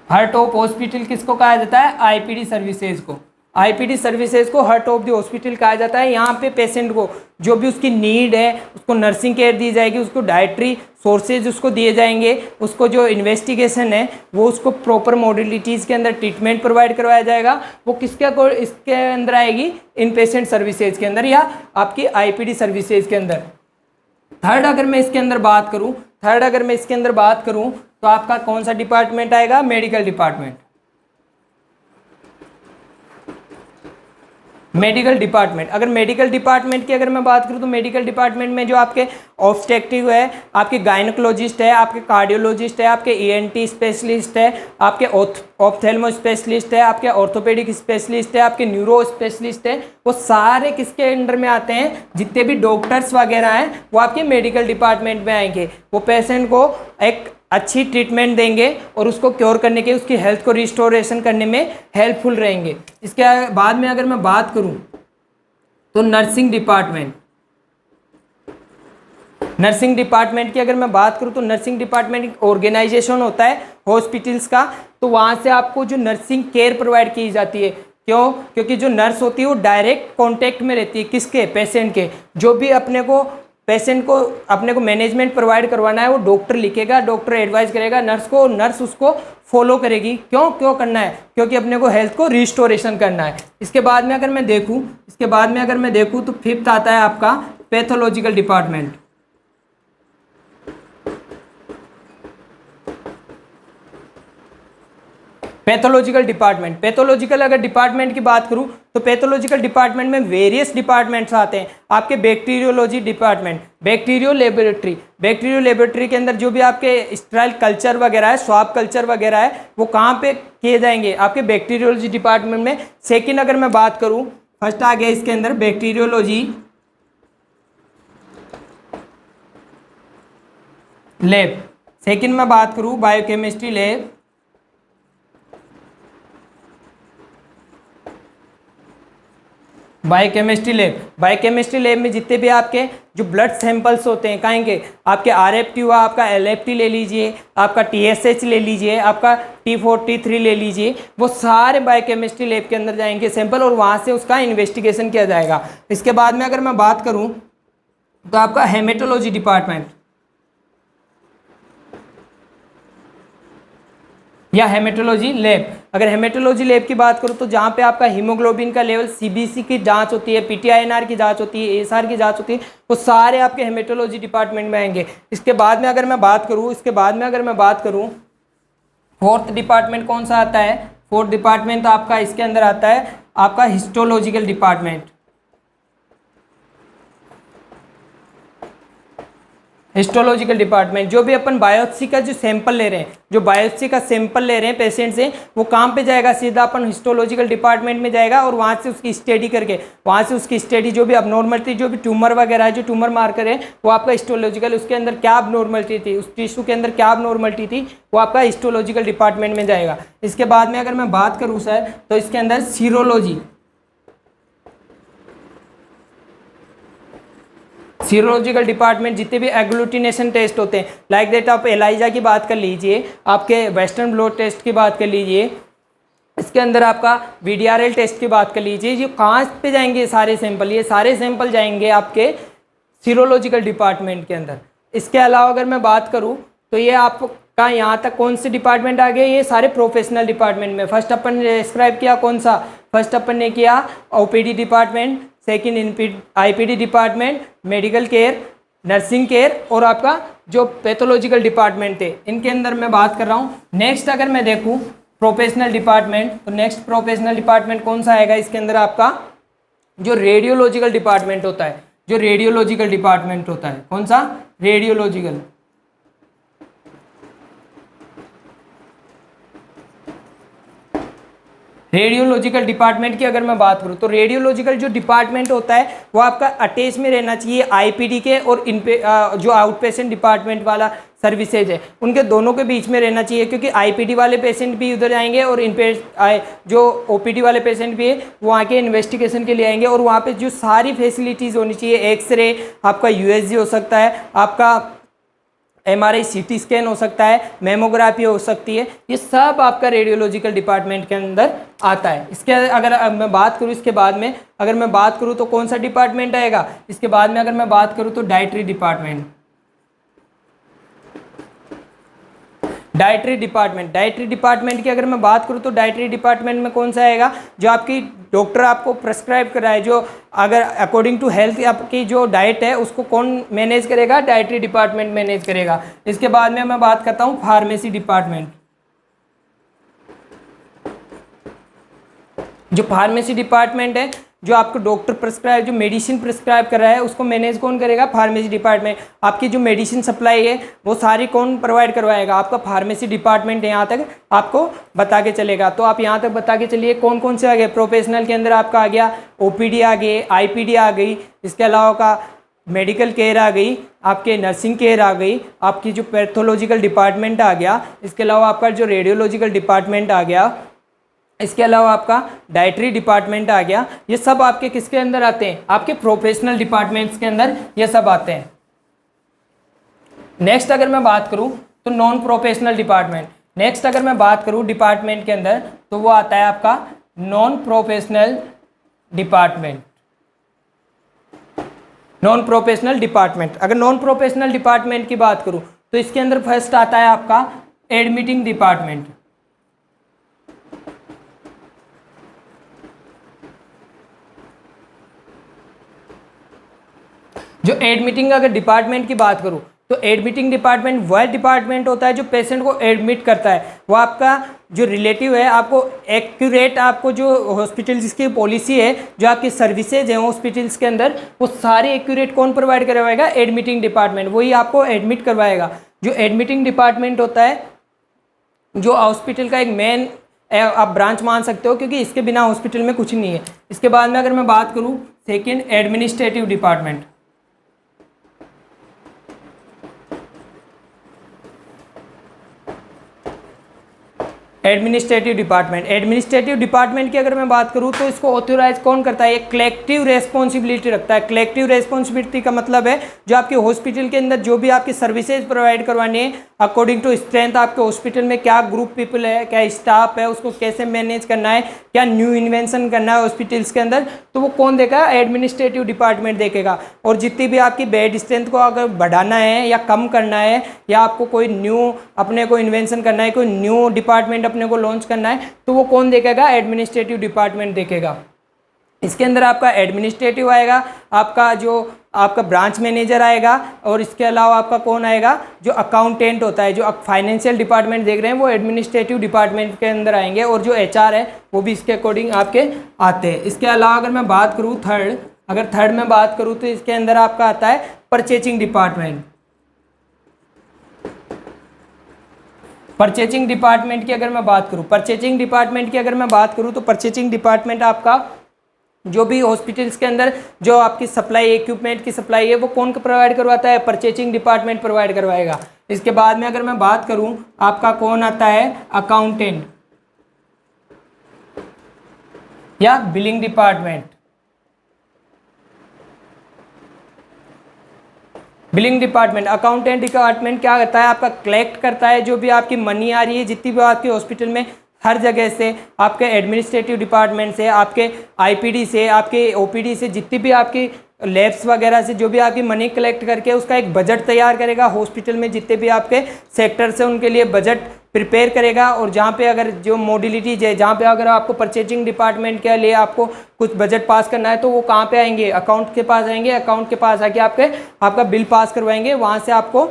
हार्ट ऑफ हॉस्पिटल किसको कहा जाता है? आईपीडी सर्विसेज को। आईपीडी सर्विसेज को हार्ट ऑफ द हॉस्पिटल कहा जाता है। यहाँ पे पेशेंट को जो भी उसकी नीड है उसको नर्सिंग केयर दी जाएगी, उसको डाइटरी सोर्सेज उसको दिए जाएंगे, उसको जो इन्वेस्टिगेशन है वो उसको प्रॉपर मॉडलिटीज़ के अंदर ट्रीटमेंट प्रोवाइड करवाया जाएगा। वो किसके इसके अंदर आएगी? इन पेशेंट सर्विसेज के अंदर या आपकी आईपीडी सर्विसेज के अंदर। थर्ड अगर मैं इसके अंदर बात करूं तो आपका कौन सा डिपार्टमेंट आएगा? Medical department. Medical department. अगर मेडिकल डिपार्टमेंट की अगर मैं बात करूं तो मेडिकल डिपार्टमेंट में जो आपके ऑब्स्टेट्रिक है, आपके गायनोकोलॉजिस्ट है, आपके कार्डियोलॉजिस्ट है, आपके ईएनटी स्पेशलिस्ट है, आपके ऑप्थेल्मो स्पेशलिस्ट है, आपके ऑर्थोपेडिक स्पेशलिस्ट है, आपके न्यूरो स्पेशलिस्ट है, वो सारे किसके अंडर में आते हैं? जितने भी डॉक्टर्स वगैरह हैं वो आपके मेडिकल डिपार्टमेंट में आएंगे। वो पेशेंट को एक अच्छी ट्रीटमेंट देंगे और उसको क्योर करने के, उसकी हेल्थ को रिस्टोरेशन करने में हेल्पफुल रहेंगे। इसके बाद में अगर मैं बात करूं तो नर्सिंग डिपार्टमेंट। नर्सिंग डिपार्टमेंट की अगर मैं बात करूं तो नर्सिंग डिपार्टमेंट एक ऑर्गेनाइजेशन होता है हॉस्पिटल्स का। तो वहां से आपको जो नर्सिंग केयर प्रोवाइड की जाती है। क्यों? क्योंकि जो नर्स होती है वो डायरेक्ट कांटेक्ट में रहती है किसके? पेशेंट के। जो भी पेशेंट को अपने को मैनेजमेंट प्रोवाइड करवाना है वो डॉक्टर लिखेगा, डॉक्टर एडवाइस करेगा नर्स को, नर्स उसको फॉलो करेगी। क्यों करना है? क्योंकि अपने को हेल्थ को रिस्टोरेशन करना है। इसके बाद में अगर मैं देखूं तो फिफ्थ आता है आपका पैथोलॉजिकल डिपार्टमेंट। पैथोलॉजिकल अगर डिपार्टमेंट की बात करूं तो पैथोलॉजिकल डिपार्टमेंट में वेरियस डिपार्टमेंट्स आते हैं। आपके बैक्टीरियोलॉजी डिपार्टमेंट, बैक्टीरियो लेबोरेटरी के अंदर जो भी आपके स्टेराइल कल्चर वगैरह है, स्वाब कल्चर वगैरह है, वो कहाँ पे किए जाएंगे? आपके बैक्टीरियोलॉजी डिपार्टमेंट में। सेकेंड अगर मैं बात करूँ, फर्स्ट आ गया इसके अंदर बैक्टीरियोलॉजी लैब। सेकेंड में बात करूँ बायोकेमिस्ट्री लैब। बायोकेमिस्ट्री लैब में जितने भी आपके जो ब्लड सैंपल्स होते हैं कहेंगे, आपके आरएफटी हुआ, आपका एलएफटी ले लीजिए, आपका टीएसएच ले लीजिए, आपका T43 ले लीजिए, वो सारे बायोकेमिस्ट्री लैब के अंदर जाएंगे सैंपल और वहाँ से उसका इन्वेस्टिगेशन किया जाएगा। इसके बाद में अगर मैं बात करूँ तो आपका हेमेटोलॉजी डिपार्टमेंट या हेमेटोलॉजी लैब। अगर हेमेटोलॉजी लैब की बात करूँ तो जहाँ पे आपका हीमोग्लोबिन का लेवल, सीबीसी की जांच होती है, पीटीआईएनआर की जांच होती है, एएसआर की जांच होती है, वो सारे आपके हेमेटोलॉजी डिपार्टमेंट में आएंगे। इसके बाद में अगर मैं बात करूँ फोर्थ डिपार्टमेंट कौन सा आता है? फोर्थ डिपार्टमेंट तो आपका इसके अंदर आता है आपका हिस्टोलॉजिकल डिपार्टमेंट। हिस्टोलॉजिकल डिपार्टमेंट जो भी अपन बायोप्सी का जो सैंपल ले रहे हैं, जो बायोप्सी का सैंपल ले रहे हैं पेशेंट से, वो काम पे जाएगा सीधा अपन हिस्टोलॉजिकल डिपार्टमेंट में जाएगा और वहाँ से उसकी स्टडी करके, वहाँ से उसकी स्टडी जो भी अबनॉर्मलिटी, जो भी ट्यूमर वगैरह है, जो ट्यूमर मार्कर है, वो आपका हिस्टोलॉजिकल, उसके अंदर क्या अबनॉर्मलिटी थी, उस टिश्यू के अंदर क्या अबनॉर्मलिटी थी, वो आपका हिस्टोलॉजिकल डिपार्टमेंट में जाएगा। इसके बाद में अगर मैं बात करूँ सर तो इसके अंदर सीरोलॉजिकल डिपार्टमेंट जितने भी एग्लूटिनेशन टेस्ट होते हैं, लाइक दैट आप एलाइजा की बात कर लीजिए, आपके वेस्टर्न ब्लॉट टेस्ट की बात कर लीजिए, इसके अंदर आपका वीडीआरएल टेस्ट की बात कर लीजिए, ये कहाँ पे जाएंगे सारे सैंपल? ये सारे सैंपल जाएंगे आपके सीरोलॉजिकल डिपार्टमेंट के अंदर। इसके अलावा अगर मैं बात करूँ तो ये आपका यहाँ तक कौन से डिपार्टमेंट आ गए? ये सारे प्रोफेशनल डिपार्टमेंट में। फर्स्ट अपन ने डिस्क्राइब किया कौन सा? फर्स्ट अपन ने किया OPD department, second IPD department, medical care, nursing care और आपका जो पैथोलॉजिकल डिपार्टमेंट थे इनके अंदर मैं बात कर रहा हूँ। नेक्स्ट अगर मैं देखूँ प्रोफेशनल डिपार्टमेंट, तो नेक्स्ट प्रोफेशनल डिपार्टमेंट कौन सा आएगा इसके अंदर? आपका जो रेडियोलॉजिकल डिपार्टमेंट होता है, जो रेडियोलॉजिकल डिपार्टमेंट होता है, कौन सा? रेडियोलॉजिकल। रेडियोलॉजिकल डिपार्टमेंट की अगर मैं बात करूं तो रेडियोलॉजिकल जो डिपार्टमेंट होता है वो आपका अटैच में रहना चाहिए आईपीडी के, और इन पे जो आउट पेशेंट डिपार्टमेंट वाला सर्विसेज है उनके दोनों के बीच में रहना चाहिए, क्योंकि आईपीडी वाले पेशेंट भी उधर आएंगे और इन पे जो ओपीडी वाले पेशेंट भी है वो वहाँ के इन्वेस्टिगेशन के लिए आएंगे, और वहाँ पे जो सारी फैसिलिटीज़ होनी चाहिए, एक्सरे, आपका यूएसजी हो सकता है, आपका एमआरआई सीटी स्कैन हो सकता है, मेमोग्राफी हो सकती है, ये सब आपका रेडियोलॉजिकल डिपार्टमेंट के अंदर आता है। इसके अगर मैं बात करूँ इसके बाद में अगर मैं बात करूँ तो कौन सा डिपार्टमेंट आएगा इसके बाद में? अगर मैं बात करूँ तो डाइटरी डिपार्टमेंट। डाइटरी डिपार्टमेंट की अगर मैं बात करूँ तो डाइटरी डिपार्टमेंट में कौन सा आएगा? जो आपकी डॉक्टर आपको प्रेस्क्राइब कराए, जो अगर अकॉर्डिंग टू हेल्थ आपकी जो डाइट है उसको कौन मैनेज करेगा? डाइटरी डिपार्टमेंट मैनेज करेगा। इसके बाद में मैं बात करता हूँ फार्मेसी डिपार्टमेंट। जो फार्मेसी डिपार्टमेंट है, जो आपको डॉक्टर प्रिस्क्राइब, जो मेडिसिन प्रिस्क्राइब कर रहा है उसको मैनेज कौन करेगा? Pharmacy department. आपकी जो मेडिसिन सप्लाई है वो सारी कौन प्रोवाइड करवाएगा? आपका फार्मेसी डिपार्टमेंट। यहाँ तक आपको बता के चलेगा। तो आप यहाँ तक बता के चलिए कौन कौन से आ गए प्रोफेशनल के अंदर? आपका आ गया ओपीडी आ गई, आईपीडी आ गई, इसके अलावा का मेडिकल केयर आ गई, आपके नर्सिंग केयर आ गई, आपकी जो पैथोलॉजिकल डिपार्टमेंट आ गया, इसके अलावा आपका जो रेडियोलॉजिकल डिपार्टमेंट आ गया, इसके अलावा आपका डाइटरी डिपार्टमेंट आ गया। ये सब आपके किसके अंदर आते हैं? आपके प्रोफेशनल डिपार्टमेंट्स के अंदर ये सब आते हैं। नेक्स्ट अगर मैं बात करूं तो नॉन प्रोफेशनल डिपार्टमेंट। नेक्स्ट अगर मैं बात करूं डिपार्टमेंट के अंदर तो वो आता है आपका non professional department. Non professional department, अगर नॉन प्रोफेशनल डिपार्टमेंट की बात करूं तो इसके अंदर फर्स्ट आता है आपका एडमिटिंग डिपार्टमेंट। जो एडमिटिंग अगर डिपार्टमेंट की बात करूं तो एडमिटिंग डिपार्टमेंट वह डिपार्टमेंट होता है जो पेशेंट को एडमिट करता है। वो आपका जो रिलेटिव है, आपको एक्यूरेट, आपको जो हॉस्पिटल्स की पॉलिसी है, जो आपकी सर्विसेज हैं हॉस्पिटल्स के अंदर, वो सारी एक्यूरेट कौन प्रोवाइड करवाएगा? Admitting department. वही आपको एडमिट करवाएगा। जो एडमिटिंग डिपार्टमेंट होता है जो हॉस्पिटल का एक मेन आप ब्रांच मान सकते हो, क्योंकि इसके बिना हॉस्पिटल में कुछ नहीं है। इसके बाद में अगर मैं बात करूँ second administrative department. Administrative department की अगर मैं बात करूं तो इसको ऑथोराइज कौन करता है? एक कलेक्टिव रेस्पॉन्सिबिलिटी रखता है। कलेक्टिव रेस्पॉन्सिबिलिटी का मतलब है जो आपके हॉस्पिटल के अंदर जो भी आपकी सर्विसेज प्रोवाइड करवानी है अकॉर्डिंग टू स्ट्रेंथ, आपके हॉस्पिटल में क्या ग्रुप पीपल है, क्या स्टाफ है, उसको कैसे मैनेज करना है, क्या न्यू इन्वेंशन करना है हॉस्पिटल्स के अंदर, तो वो कौन देगा? एडमिनिस्ट्रेटिव डिपार्टमेंट देखेगा। और जितनी भी आपकी बेड स्ट्रेंथ को अगर बढ़ाना है या कम करना है, या आपको कोई न्यू अपने को इन्वेंशन करना है, कोई न्यू डिपार्टमेंट अपने को लॉन्च करना है, तो वो कौन देखेगा? एडमिनिस्ट्रेटिव डिपार्टमेंट देखेगा। इसके अंदर आपका एडमिनिस्ट्रेटिव आएगा, आपका जो आपका ब्रांच मैनेजर आएगा, और इसके अलावा आपका कौन आएगा? जो अकाउंटेंट होता है, जो आप फाइनेंशियल डिपार्टमेंट देख रहे हैं वो एडमिनिस्ट्रेटिव डिपार्टमेंट के अंदर आएंगे, और जो एचआर है वो भी इसके अकॉर्डिंग आपके आते हैं। इसके अलावा अगर मैं बात करूँ थर्ड में बात करूँ तो इसके अंदर आपका आता है परचेजिंग डिपार्टमेंट। परचेजिंग डिपार्टमेंट की अगर मैं बात करूँ तो परचेजिंग डिपार्टमेंट आपका जो भी हॉस्पिटल्स के अंदर जो आपकी सप्लाई, इक्विपमेंट की सप्लाई है, वो कौन प्रोवाइड करवाता है? परचेजिंग डिपार्टमेंट प्रोवाइड करवाएगा। इसके बाद में अगर मैं बात करूं आपका कौन आता है? अकाउंटेंट या billing department. Billing department, accountant department क्या करता है? आपका कलेक्ट करता है जो भी आपकी मनी आ रही है, जितनी भी आपके हॉस्पिटल में हर जगह से, आपके एडमिनिस्ट्रेटिव डिपार्टमेंट से, आपके आईपीडी से, आपके ओपीडी से, जितनी भी आपकी लैब्स वगैरह से जो भी आपकी मनी कलेक्ट करके उसका एक बजट तैयार करेगा। हॉस्पिटल में जितने भी आपके सेक्टर्स हैं उनके लिए बजट प्रिपेयर करेगा। और जहाँ पे अगर जो मॉड्यूलिटीज है, जहाँ पे अगर आपको परचेजिंग डिपार्टमेंट के लिए आपको कुछ बजट पास करना है तो वो कहाँ पे आएंगे, अकाउंट के पास आएंगे। अकाउंट के पास आके आपका बिल पास करवाएंगे, वहाँ से आपको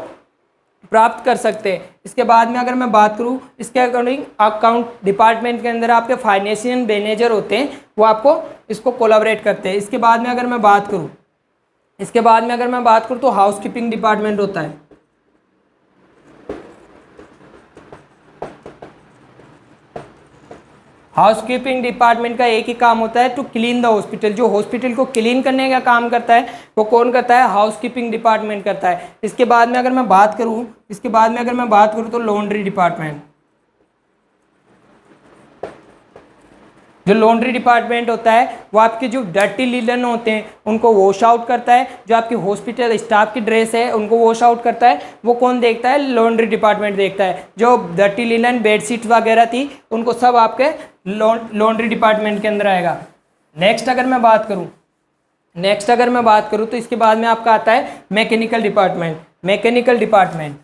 प्राप्त कर सकते हैं। इसके बाद में अगर मैं बात करूँ इसके अकॉर्डिंग, अकाउंट डिपार्टमेंट के अंदर आपके फाइनेंशियल मैनेजर होते हैं, वो आपको इसको कोलैबोरेट करते हैं। इसके बाद में अगर मैं बात करूँ तो हाउसकीपिंग डिपार्टमेंट होता है। हाउसकीपिंग डिपार्टमेंट का एक ही काम होता है, टू क्लीन द हॉस्पिटल। जो हॉस्पिटल को क्लीन करने का काम करता है वो कौन करता है, हाउसकीपिंग डिपार्टमेंट करता है। इसके बाद में अगर मैं बात करूं तो लॉन्ड्री डिपार्टमेंट। जो लॉन्ड्री डिपार्टमेंट होता है वो आपके जो डर्टी लिनन होते हैं उनको वॉश आउट करता है। जो आपकी हॉस्पिटल स्टाफ की ड्रेस है उनको वॉश आउट करता है, वो कौन देखता है, लॉन्ड्री डिपार्टमेंट देखता है। जो डर्टी लिनन बेडशीट वगैरह थी उनको सब आपके लॉन्ड्री डिपार्टमेंट के अंदर आएगा। नेक्स्ट अगर मैं बात करूं तो इसके बाद में आपका आता है मैकेनिकल डिपार्टमेंट। मैकेनिकल डिपार्टमेंट,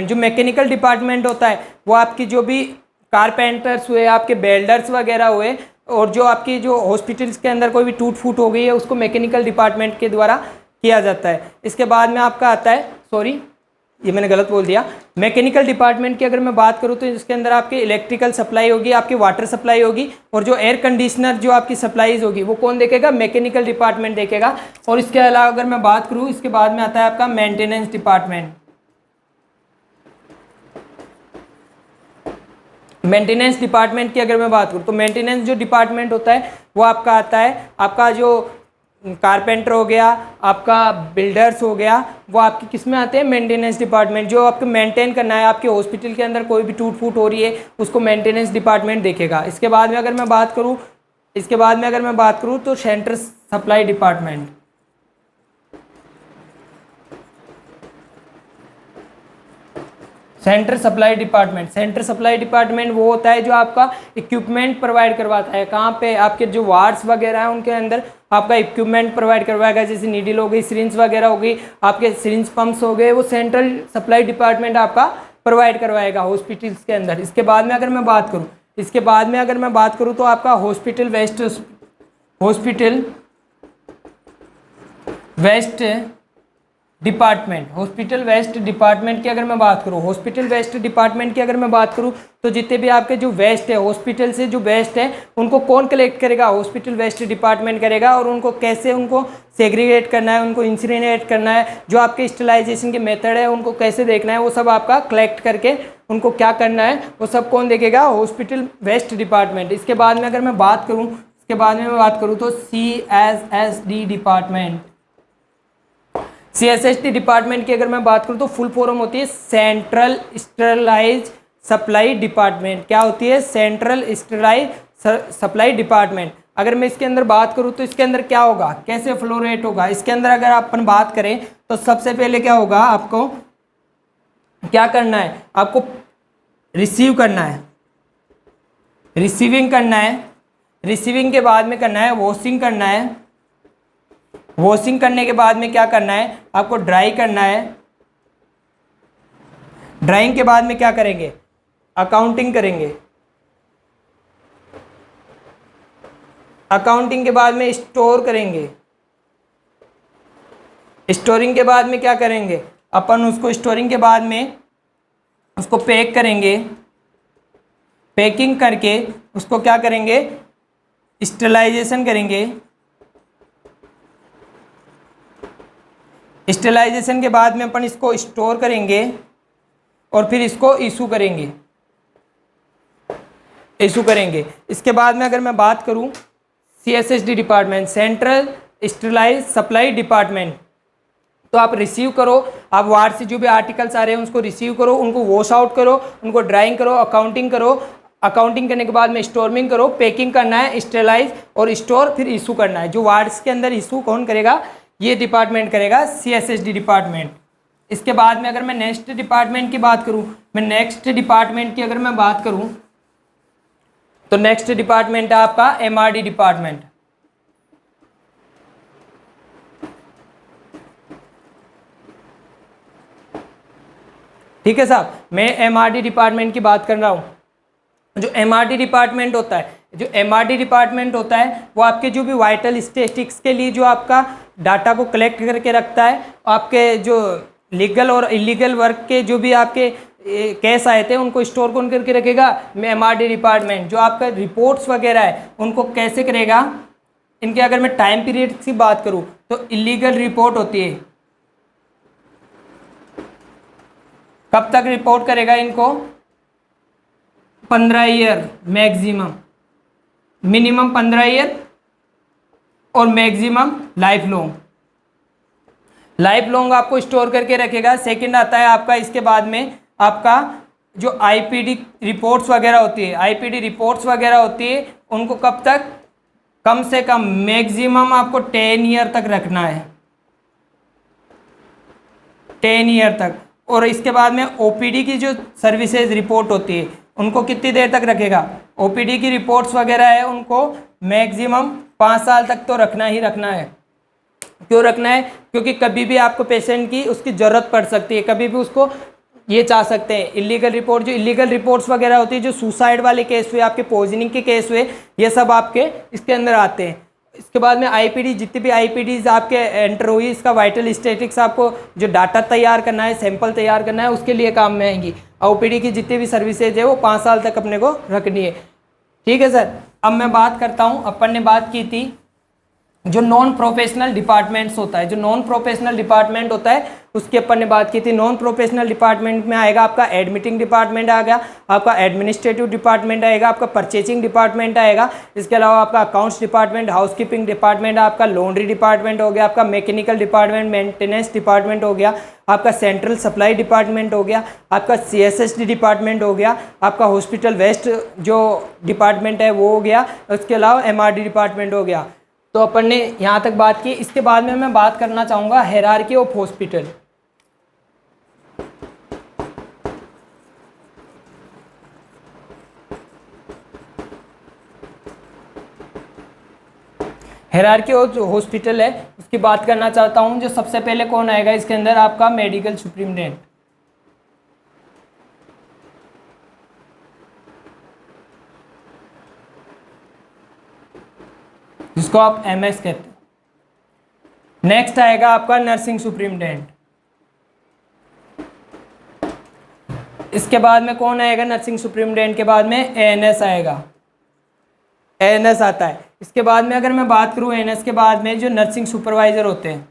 जो मैकेनिकल डिपार्टमेंट होता है वो आपकी जो भी कारपेंटर्स हुए, आपके वेल्डर्स वगैरह हुए, और जो आपकी जो हॉस्पिटल्स के अंदर कोई भी टूट फूट हो गई है उसको मैकेनिकल डिपार्टमेंट के द्वारा किया जाता है। इसके बाद में आपका आता है, सॉरी ये मैंने गलत बोल दिया, मैकेनिकल डिपार्टमेंट की अगर मैं बात करूँ तो इसके अंदर आपकी इलेक्ट्रिकल सप्लाई होगी, आपकी वाटर सप्लाई होगी, और जो एयर कंडीशनर जो आपकी सप्लाईज होगी वो कौन देखेगा, मैकेनिकल डिपार्टमेंट देखेगा। और इसके अलावा अगर मैं बात करूँ इसके बाद में आता है आपका मेंटेनेंस डिपार्टमेंट। मेंटेनेंस डिपार्टमेंट की अगर मैं बात करूँ तो मेंटेनेंस जो डिपार्टमेंट होता है वो आपका आता है, आपका जो कारपेंटर हो गया, आपका बिल्डर्स हो गया, वो आपके किस में आते हैं, मेंटेनेंस डिपार्टमेंट। जो आपको मेंटेन करना है, आपके हॉस्पिटल के अंदर कोई भी टूट फूट हो रही है उसको मेंटेनेंस डिपार्टमेंट देखेगा। इसके बाद में अगर मैं बात करूँ तो central supply department. Centre supply department वो होता है जो आपका इक्विपमेंट प्रोवाइड करवाता है। कहाँ पे, आपके जो वार्ड्स वगैरह हैं उनके अंदर आपका इक्विपमेंट प्रोवाइड करवाएगा, जैसे नीडल हो गई, सिरिंज वगैरह हो गई, आपके सिरिंज पंप्स हो गए, वो सेंट्रल सप्लाई डिपार्टमेंट आपका प्रोवाइड करवाएगा हॉस्पिटल्स के अंदर। इसके बाद में अगर मैं बात करूँ तो आपका हॉस्पिटल वेस्ट डिपार्टमेंट की अगर मैं बात करूं तो जितने भी आपके जो वेस्ट है, हॉस्पिटल से जो वेस्ट है उनको कौन कलेक्ट करेगा, हॉस्पिटल वेस्ट डिपार्टमेंट करेगा। और उनको कैसे उनको सेग्रीगेट करना है, उनको इंसिनेट करना है, जो आपके स्टरलाइजेशन के मेथड है उनको कैसे देखना है, वो सब आपका कलेक्ट करके उनको क्या करना है वो सब कौन देखेगा, हॉस्पिटल वेस्ट डिपार्टमेंट। इसके बाद में अगर मैं बात करूँ तो CSSD डिपार्टमेंट। CSSD डिपार्टमेंट की अगर मैं बात करूं तो फुल फॉर्म होती है सेंट्रल स्टरलाइज सप्लाई डिपार्टमेंट। क्या होती है, सेंट्रल स्टरलाइज सप्लाई डिपार्टमेंट। अगर मैं इसके अंदर बात करूं तो इसके अंदर क्या होगा, कैसे फ्लो रेट होगा, इसके अंदर अगर अपन बात करें तो सबसे पहले क्या होगा, आपको क्या करना है, आपको रिसीव करना है, रिसीविंग के बाद में करना है वॉशिंग करना है, वॉशिंग करने के बाद में क्या करना है, आपको ड्राई करना है, ड्राइंग के बाद में क्या करेंगे, अकाउंटिंग करेंगे, अकाउंटिंग के बाद में स्टोर करेंगे, स्टोरिंग के बाद में क्या करेंगे, अपन उसको स्टोरिंग के बाद में उसको पैक करेंगे, पैकिंग करके उसको क्या करेंगे, स्टरलाइजेशन करेंगे, स्टरलाइजेशन के बाद में अपन इसको स्टोर करेंगे और फिर इसको इशू करेंगे। इसके बाद में अगर मैं बात करूं CSSD department, central sterilise supply department, तो आप रिसीव करो, आप वार्ड से जो भी आर्टिकल्स आ रहे हैं उसको रिसीव करो, उनको वॉश आउट करो, उनको ड्राइंग करो, अकाउंटिंग करो, अकाउंटिंग करने के बाद में स्टोरिंग करो, पैकिंग करना है, स्टरलाइज और स्टोर, फिर इशू करना है। जो वार्ड्स के अंदर इशू कौन करेगा, ये डिपार्टमेंट करेगा, CSSD डिपार्टमेंट। इसके बाद में अगर मैं नेक्स्ट डिपार्टमेंट की बात करूं, तो नेक्स्ट डिपार्टमेंट है आपका एमआरडी डिपार्टमेंट। ठीक है साहब, मैं एमआरडी डिपार्टमेंट की बात कर रहा हूं। जो एमआरडी डिपार्टमेंट होता है, जो एमआरडी डिपार्टमेंट होता है वो आपके जो भी वाइटल स्टैटिस्टिक्स के लिए जो आपका डाटा को कलेक्ट करके रखता है, आपके जो लीगल और इलीगल वर्क के जो भी आपके केस आए थे उनको स्टोर कौन करके रखेगा, एमआरडी डिपार्टमेंट। जो आपका रिपोर्ट्स वगैरह है उनको कैसे करेगा, इनके अगर मैं टाइम पीरियड की बात करूं तो इलीगल रिपोर्ट होती है, कब तक रिपोर्ट करेगा इनको, 15 ईयर मैक्सिमम, मिनिमम 15 ईयर और maximum life long. Life long आपको स्टोर करके रखेगा। सेकंड आता है आपका, इसके बाद में आपका जो आईपीडी रिपोर्ट्स वगैरह होती है, आईपीडी रिपोर्ट्स वगैरह होती है उनको कब तक, कम से कम मैक्सिमम आपको 10 ईयर तक रखना है, 10 ईयर तक। और इसके बाद में ओपीडी की जो सर्विसेज रिपोर्ट होती है उनको कितनी देर तक रखेगा, ओपीडी की रिपोर्ट्स वगैरह है उनको मैक्सिमम 5 साल तक तो रखना ही रखना है। क्यों रखना है, क्योंकि कभी भी आपको पेशेंट की उसकी ज़रूरत पड़ सकती है, कभी भी उसको ये चाह सकते हैं। इलीगल रिपोर्ट, जो इलीगल रिपोर्ट्स वगैरह होती है, जो सुसाइड वाले केस हुए, आपके पॉइजनिंग के केस हुए, ये सब आपके इसके अंदर आते हैं। इसके बाद में आईपीडी, जितनी भी आईपीडीज आपके एंटर हुई, इसका वाइटल स्टैटिस्टिक्स आपको जो डाटा तैयार करना है, सैंपल तैयार करना है, उसके लिए काम में आएंगी। ओपीडी की जितनी भी सर्विसेज है वो 5 साल तक अपने को रखनी है। ठीक है सर, अब मैं बात करता हूँ, अपन ने बात की थी जो नॉन प्रोफेशनल डिपार्टमेंट्स होता है, जो नॉन प्रोफेशनल डिपार्टमेंट होता है उसकी अपन ने बात की थी। नॉन प्रोफेशनल डिपार्टमेंट में आएगा आपका एडमिटिंग डिपार्टमेंट आ गया, आपका एडमिनिस्ट्रेटिव डिपार्टमेंट आएगा, आपका परचेजिंग डिपार्टमेंट आएगा, इसके अलावा आपका अकाउंट्स डिपार्टमेंट, हाउसकीपिंग डिपार्टमेंट, आपका लॉन्ड्री डिपार्टमेंट हो गया, आपका मैकेनिकल डिपार्टमेंट, मेंटेनेंस डिपार्टमेंट हो गया, आपका सेंट्रल सप्लाई डिपार्टमेंट हो गया, आपका सीएसएसडी डिपार्टमेंट हो गया, आपका हॉस्पिटल वेस्ट जो डिपार्टमेंट है वो हो गया, उसके अलावा एमआरडी डिपार्टमेंट हो गया। तो अपन ने यहाँ तक बात की। इसके बाद में मैं बात करना चाहूँगा hierarchy of hospital. Hierarchy of जो हॉस्पिटल है उसकी बात करना चाहता हूँ। जो सबसे पहले कौन आएगा इसके अंदर, आपका मेडिकल सुप्रीटेंडेंट, जिसको आप एमएस कहते हैं। नेक्स्ट आएगा आपका नर्सिंग सुप्रीटेंडेंट। इसके बाद में कौन आएगा, नर्सिंग सुप्रीटेंडेंट के बाद में एएनएस आएगा, एएनएस आता है। इसके बाद में अगर मैं बात करूं एएनएस के बाद में जो नर्सिंग सुपरवाइजर होते हैं,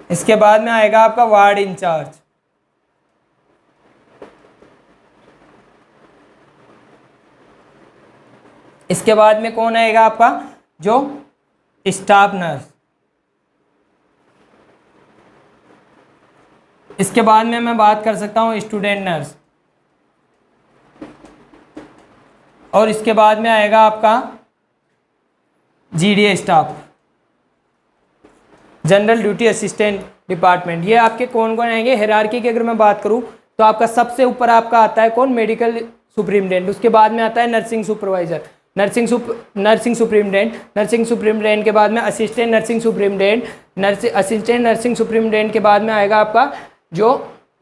इसके बाद में आएगा आपका वार्ड इंचार्ज, इसके बाद में कौन आएगा आपका जो स्टाफ नर्स, इसके बाद में मैं बात कर सकता हूं स्टूडेंट नर्स, और इसके बाद में आएगा आपका GDA staff, general duty assistant department. ये आपके कौन कौन आएंगे। हायरार्की की अगर मैं बात करूं तो आपका सबसे ऊपर आपका आता है कौन, मेडिकल सुप्रीटेंडेंट, उसके बाद में आता है nursing supervisor, nursing superintendent, nursing superintendent के बाद में assistant nursing superintendent, assistant nursing superintendent के बाद में आएगा आपका जो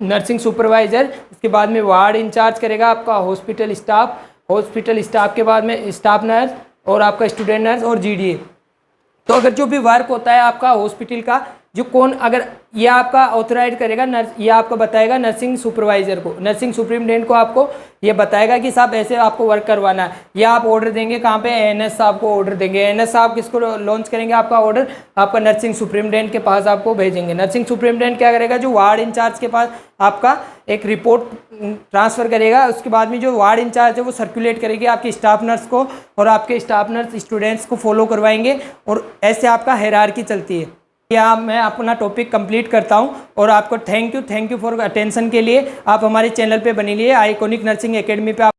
नर्सिंग सुपरवाइजर, इसके बाद में वार्ड इंचार्ज करेगा आपका हॉस्पिटल स्टाफ, हॉस्पिटल स्टाफ के बाद में स्टाफ नर्स और आपका स्टूडेंट नर्स और जीडीए। तो अगर जो भी वर्क होता है आपका हॉस्पिटल का, जो कौन अगर ये आपका ऑथराइज करेगा नर्स, ये आपको बताएगा नर्सिंग सुपरवाइजर को, नर्सिंग सुप्रीटेंडेंट को आपको ये बताएगा कि साहब ऐसे आपको वर्क करवाना है। ये आप ऑर्डर देंगे कहाँ पे, एएनएस साहब को ऑर्डर देंगे। एएनएस साहब किसको लॉन्च करेंगे, आपका ऑर्डर आपका नर्सिंग सुप्रीटेंडेंट के पास आपको भेजेंगे। नर्सिंग सुप्रीटेंडेंट क्या करेगा, जो वार्ड इंचार्ज के पास आपका एक रिपोर्ट ट्रांसफ़र करेगा, उसके बाद में जो वार्ड इंचार्ज है वो सर्कुलेट करेगी आपकी स्टाफ नर्स को, और आपके स्टाफ नर्स स्टूडेंट्स को फॉलो करवाएंगे, और ऐसे आपका हायरार्की चलती है। या मैं अपना टॉपिक कंप्लीट करता हूं, और आपको थैंक यू फॉर अटेंशन के लिए। आप हमारे चैनल पे बनी लिए आइकॉनिक नर्सिंग एकेडमी पे।